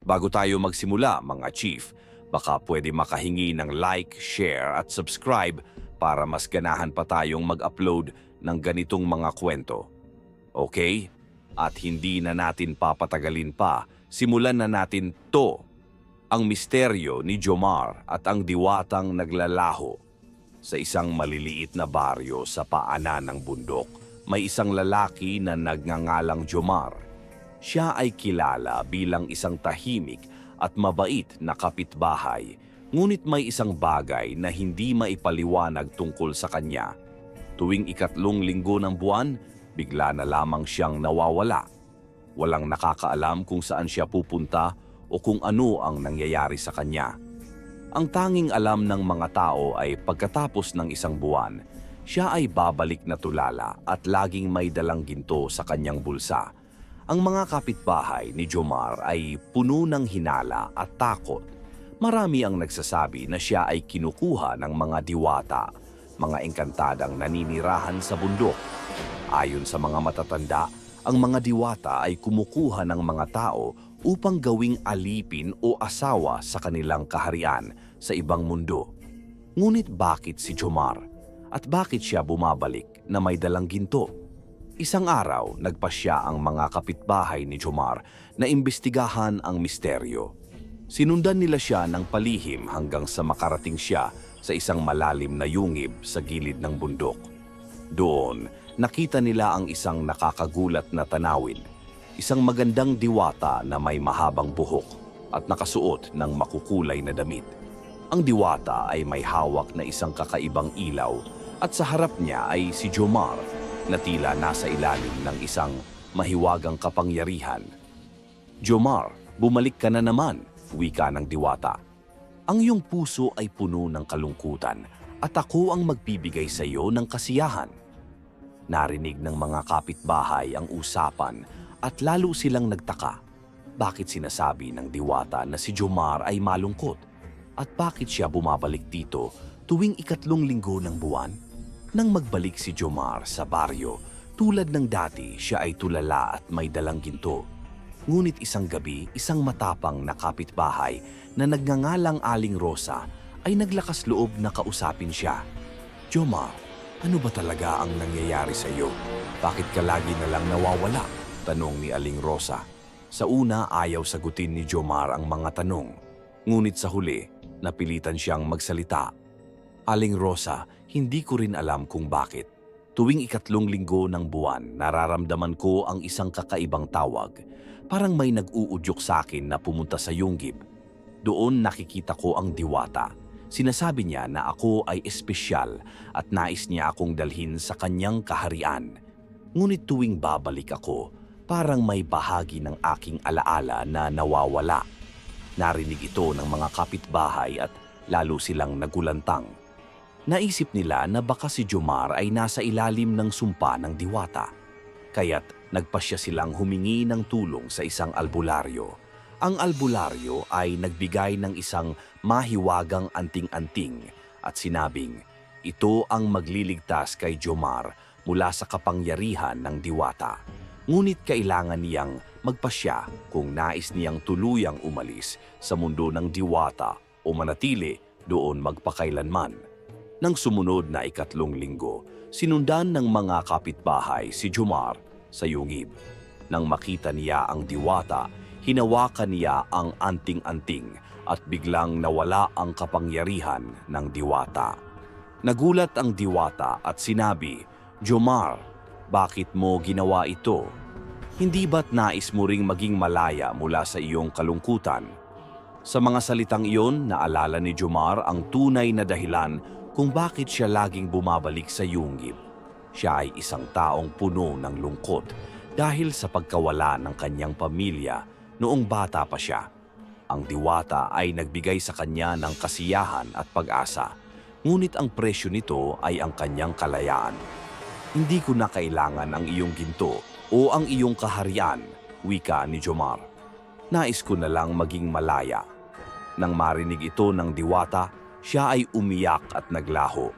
Bago tayo magsimula, mga chief, baka pwede makahingi ng like, share at subscribe para mas ganahan pa tayong mag-upload ng ganitong mga kwento. Okay? At hindi na natin papatagalin pa, simulan na natin to. Ang misteryo ni Jomar at ang diwatang naglalaho. Sa isang maliliit na baryo sa paanan ng bundok, may isang lalaki na nagngangalang Jomar. Siya ay kilala bilang isang tahimik at mabait na kapitbahay, ngunit may isang bagay na hindi maipaliwanag tungkol sa kanya. Tuwing ikatlong linggo ng buwan, bigla na lamang siyang nawawala. Walang nakakaalam kung saan siya pupunta o kung ano ang nangyayari sa kanya. Ang tanging alam ng mga tao ay pagkatapos ng isang buwan, siya ay babalik na tulala at laging may dalang ginto sa kanyang bulsa. Ang mga kapitbahay ni Jomar ay puno ng hinala at takot. Marami ang nagsasabi na siya ay kinukuha ng mga diwata, mga engkantadang naninirahan sa bundok. Ayon sa mga matatanda, ang mga diwata ay kumukuha ng mga tao upang gawing alipin o asawa sa kanilang kaharian sa ibang mundo. Ngunit bakit si Jomar? At bakit siya bumabalik na may dalang ginto? Isang araw, nagpasya ang mga kapitbahay ni Jomar na imbestigahan ang misteryo. Sinundan nila siya ng palihim hanggang sa makarating siya sa isang malalim na yungib sa gilid ng bundok. Doon, nakita nila ang isang nakakagulat na tanawin. Isang magandang diwata na may mahabang buhok at nakasuot ng makukulay na damit. Ang diwata ay may hawak na isang kakaibang ilaw at sa harap niya ay si Jomar na tila nasa ilalim ng isang mahiwagang kapangyarihan. "Jomar, bumalik ka na naman," wika ng diwata. "Ang iyong puso ay puno ng kalungkutan at ako ang magbibigay sa iyo ng kasiyahan." Narinig ng mga kapitbahay ang usapan at lalo silang nagtaka. Bakit sinasabi ng diwata na si Jomar ay malungkot? At bakit siya bumabalik dito tuwing ikatlong linggo ng buwan? Nang magbalik si Jomar sa baryo, tulad ng dati siya ay tulala at may dalang ginto. Ngunit isang gabi, isang matapang na kapitbahay na nagngangalang Aling Rosa ay naglakas loob na kausapin siya. "Jomar, ano ba talaga ang nangyayari sa iyo? Bakit ka lagi na lang nawawala?" tanong ni Aling Rosa. Sa una, ayaw sagutin ni Jomar ang mga tanong. Ngunit sa huli, napilitan siyang magsalita. "Aling Rosa, hindi ko rin alam kung bakit. Tuwing ikatlong linggo ng buwan, nararamdaman ko ang isang kakaibang tawag. Parang may nag-uudyok sa akin na pumunta sa yunggib. Doon nakikita ko ang diwata. Sinasabi niya na ako ay espesyal at nais niya akong dalhin sa kanyang kaharian. Ngunit tuwing babalik ako, parang may bahagi ng aking alaala na nawawala." Narinig ito ng mga kapitbahay at lalo silang nagulantang. Naisip nila na baka si Jomar ay nasa ilalim ng sumpa ng diwata. Kaya't nagpasya silang humingi ng tulong sa isang albularyo. Ang albularyo ay nagbigay ng isang mahiwagang anting-anting at sinabing, ito ang magliligtas kay Jomar mula sa kapangyarihan ng diwata. Ngunit kailangan niyang magpasya kung nais niyang tuluyang umalis sa mundo ng diwata o manatili doon magpakailanman. Nang sumunod na ikatlong linggo, sinundan ng mga kapitbahay si Jomar sa yungib. Nang makita niya ang diwata, hinawakan niya ang anting-anting at biglang nawala ang kapangyarihan ng diwata. Nagulat ang diwata at sinabi, "Jomar, bakit mo ginawa ito? Hindi ba't nais mo ring maging malaya mula sa iyong kalungkutan?" Sa mga salitang iyon, naalala ni Jomar ang tunay na dahilan kung bakit siya laging bumabalik sa yunggib. Siya ay isang taong puno ng lungkot dahil sa pagkawala ng kanyang pamilya noong bata pa siya. Ang diwata ay nagbigay sa kanya ng kasiyahan at pag-asa, ngunit ang presyo nito ay ang kanyang kalayaan. "Hindi ko na kailangan ang iyong ginto o ang iyong kaharian," wika ni Jomar. "Nais ko na lang maging malaya." Nang marinig ito ng diwata, siya ay umiyak at naglaho.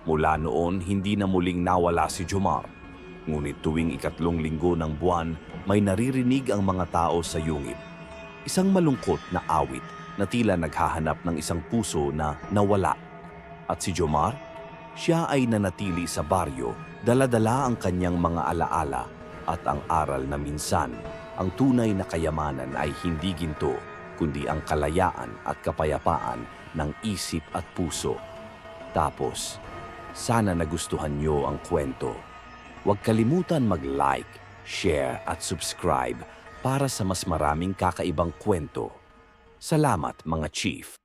Mula noon, hindi na muling nawala si Jomar. Ngunit tuwing ikatlong linggo ng buwan, may naririnig ang mga tao sa yungib. Isang malungkot na awit na tila naghahanap ng isang puso na nawala. At si Jomar, siya ay nanatili sa baryo, dala-dala ang kanyang mga alaala at ang aral na minsan, ang tunay na kayamanan ay hindi ginto, kundi ang kalayaan at kapayapaan ng isip at puso. Tapos, sana nagustuhan niyo ang kwento. Huwag kalimutan mag-like, share at subscribe para sa mas maraming kakaibang kwento. Salamat mga Chief!